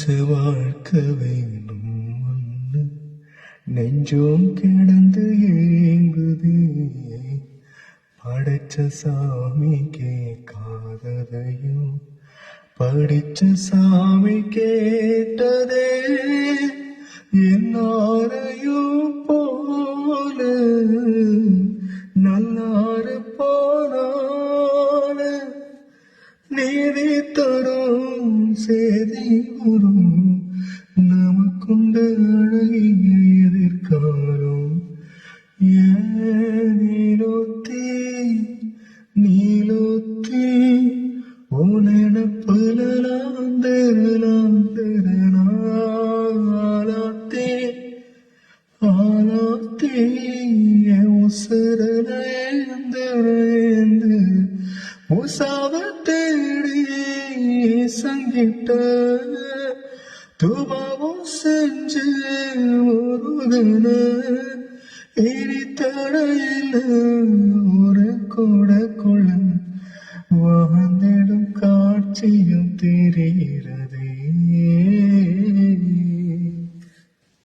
வாழ்க்க வேணும் ஒன்று நெஞ்சோம் கிடந்து ஏங்குதே படைச்ச சாமி கேட்காததையும் படிச்ச சாமி கேட்டதே என்னாரையும் போல நல்லாறு போனால நீதி தரும் செய்தி வரும் நமக்குண்டு அழகிய எதிர்காலம் நீலோத்தி நீலோத்தி உனப்பலாந்தலாந்தலாந்தலாத்தி ஆலாத்தி உசரலேந்து முசாவ தேடி சங்கிட்ட துபாவும் செஞ்சு முருகன இனி தடையில் ஒரு கூடக்குள்ள வாழ்ந்திடும் காட்சியும் தெரிகிறது.